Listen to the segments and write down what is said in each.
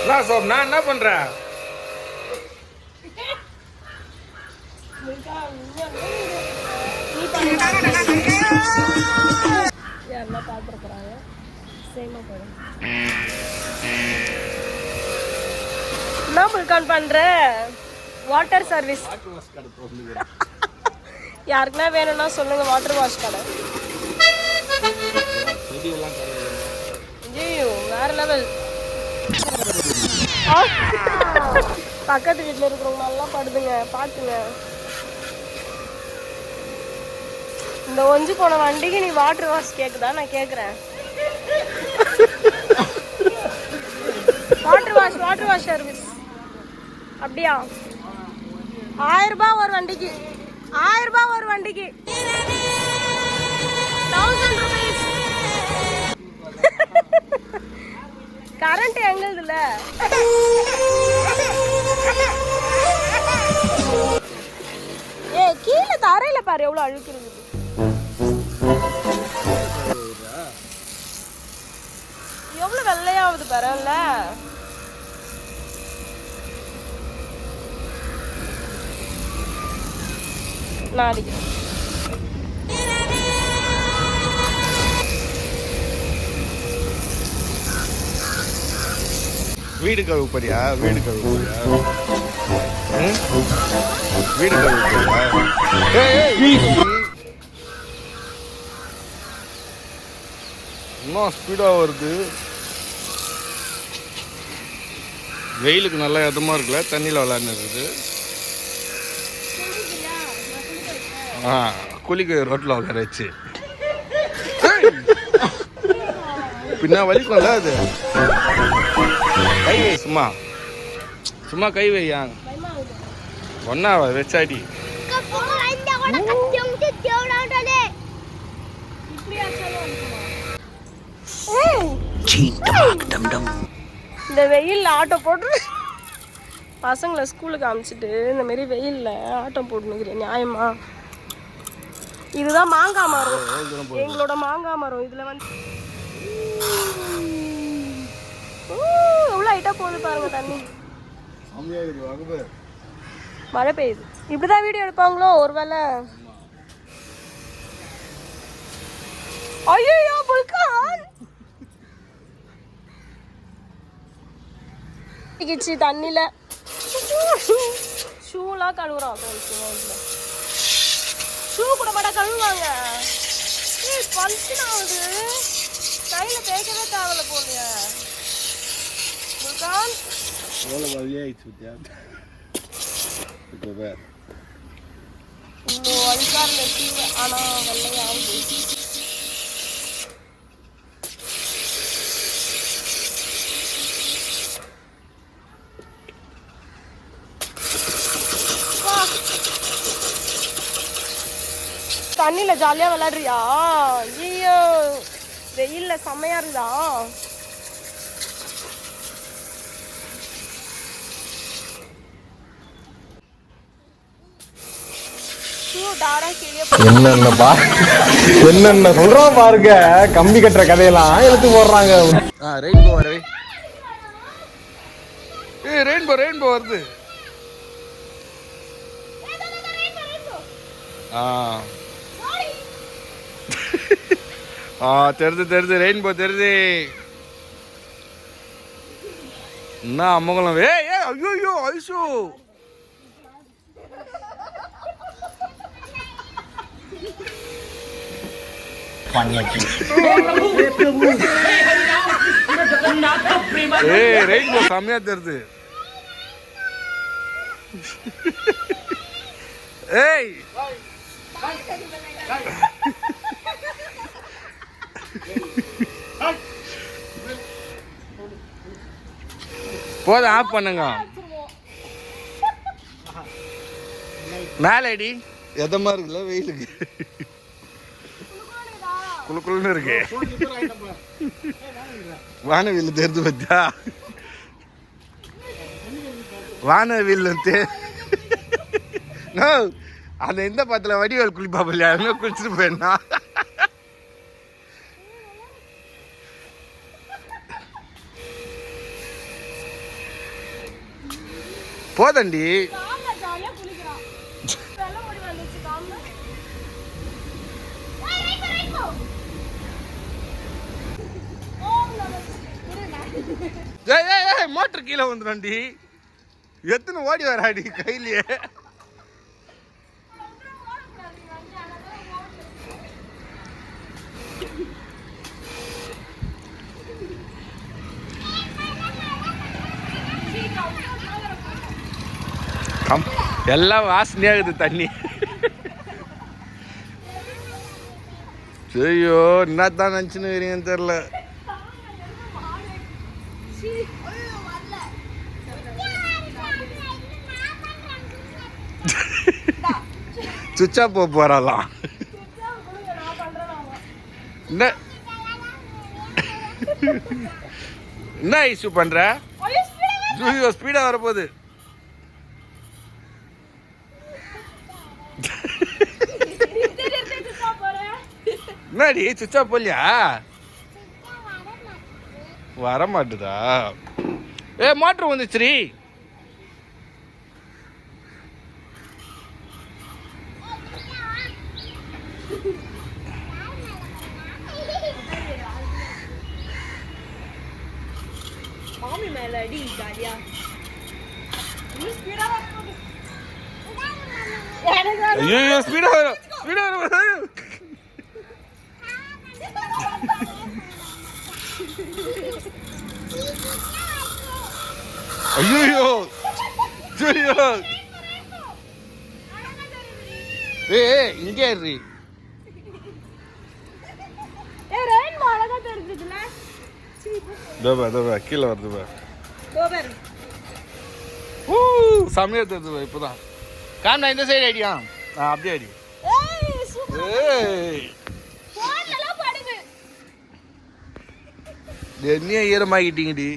நான் என்ன பண்றேன்? யாரெல்லாம் பார்த்துருக்குறாங்க சேமா போடும் என்ன புல்கான் பண்ற? வாட்டர் சர்வீஸ் யாருக்குன்னா வேணும்னா சொல்லுங்க. வாட்டர் வாஷ் கடை. ஐயோ வேற லெவல். பக்கத்து வீட்டில் இருக்கிறவங்க நல்லா படுதுங்க, பார்த்துங்க. இந்த ஒஞ்சி போன வண்டிக்கு நீ வாட்டர் வாஷ் கேக்குதா? நான் கேட்குறேன். வாட்டர் வாஷ் சர்வீஸ் அப்படியா? 1000 ரூபாய் ஒரு வண்டிக்கு. 1000 ரூபாய் ஒரு வண்டிக்கு. 1000 rupees. கரண்ட் எங்களுதுல. கீழே தரையில பாரு எவ்வளவு அழுக்கு இருக்குது. எவ்வளவு வெள்ளையாவது பரவாயில்ல. நான் அடிக்கிறேன். வீடு கழுவு போறியா? வீடு கழுவு போறியா? வீடு கழுவு போறியா? இன்னும் ஸ்பீடா வருது. வெயிலுக்கு நல்லா இதமா இருக்குல்ல, தண்ணியில் விளையாடுறது. குளிக்க ரோட்டில் உட்கார வச்சு பின்ன வலிக்கும்ல அது. கை வை, சும்மா கை வையா. ஒன்னா வச்சாடி. இந்த வெயில்ல ஆட்டோ போட்டு பசங்களை ஸ்கூலுக்கு அனுப்பிச்சிட்டு இந்த மாதிரி வெயில்ல ஆட்டோ போட்டுனுக்கிறேன். நியாயமா? இதுதான் மாங்காய் மரம், எங்களோட மாங்காய் மரம். இதுல வந்து எவ்வளவு ஹைட்டா போகுது பாருங்க தண்ணி. மழை பெய்யுது. இப்படிதான் வீடியோ எடுப்பாங்களோ ஒருவேளை. ஐயோ புல்கான் தண்ணில ஷூலாம் கழுவுறான். ஷூ கூட மாட்டா கழுவுவாங்க. பல்சன் ஆகுது. கையில தேய்க்கவே தேவையில்ல போலிய. புல்கான் அழுக்காருல ஷூ ஆனா வெள்ளையாகுது. தண்ணியில ஜாலியா விளையாடுறியா? ஐயோ வெயில்ல செம்மையா இருக்குதா? என்னென்ன சொல்றோம் பாருங்க. கம்பி கட்டுற கதையெல்லாம் எடுத்து போடுறாங்க. ரெயின்போ வரவே. ரெயின்போ வருது. தெரிது ரெயின்போ தெரிது. என்ன அம்மங்கலம். ஐயோ ஐசு ரெயின்போ செம்மையா தெரியுது. ஏய் போதும், ஆஃப் பண்ணுங்க. மேலடி எதமா இருக்குல்ல வெயிலுக்கு. குளுக்குள்னு இருக்கு. வானவில் தெரிஞ்சு பத்தியா? வானவில் அந்த இந்த பத்துல வடிவேல் குளிப்பா இல்லையா? குளிச்சுட்டு போயிடனா? போதண்டி. காம்ல ஜாலியா குளிக்கிறான். வெள்ள முடி வந்துச்சு காம்ல. ஏய் ரைட் ஏய் மோட்டர் கீழே வந்துடும்டி. எத்தனை ஓடி வராடி கையிலேயே. எல்லாம் வாசனையாகுது தண்ணி. ஐயோ என்னத்தான் நினச்சுன்னு வரீங்கன்னு தெரில. சுவிட்ச் ஆஃப் போறாலாம். என்ன இஷ்யூ பண்ற? ஐயோ ஸ்பீடா வரப்போகுது. என்னடி சுவிட்ச் ஆஃப் போலியா? வர மாட்டுதா? ஏ மோட்டர் வந்துச்சுரி. மாமி மேல அடி ஜாலியா. ஐயோ ஸ்பீடா வரும், ஸ்பீடா வரும். ஐயோ ஐயோ ஏய் இங்கே இரு. ஏய் ரெயின்போ அழகா தெரியுதுல. தோபா கீழே வருது பா. கோபர் சமய தெரியுது இப்போதான். காமினா இந்த சைடு ஐடியா. அப்படியே ஐடி. ஏய் சூப்பர். ஏய் போன்ல படுது. என்னைய ஈரமாக்கிட்டீங்கடி.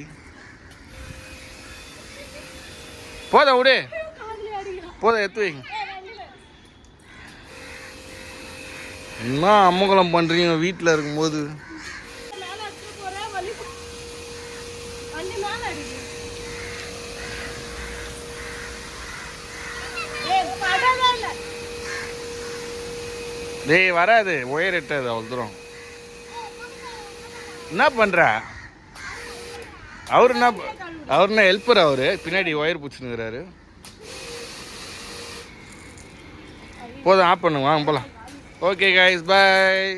போதா விடு. போதா எடுத்து வைங்க. என்ன அம்மகுளம் பண்ணுறீங்க வீட்டில் இருக்கும்போது? டேய் வராது, ஒயர் எட்டாது அவ்வளோ தூரம். என்ன பண்ணுற? அவர் என்ன ஹெல்ப்பர்? அவரு பின்னாடி ஒயர் பிடிச்சினுக்கிறாரு. போதும் ஆஃப் பண்ணுங்க, வாங்க போகலாம். ஓகே கைஸ், பாய்.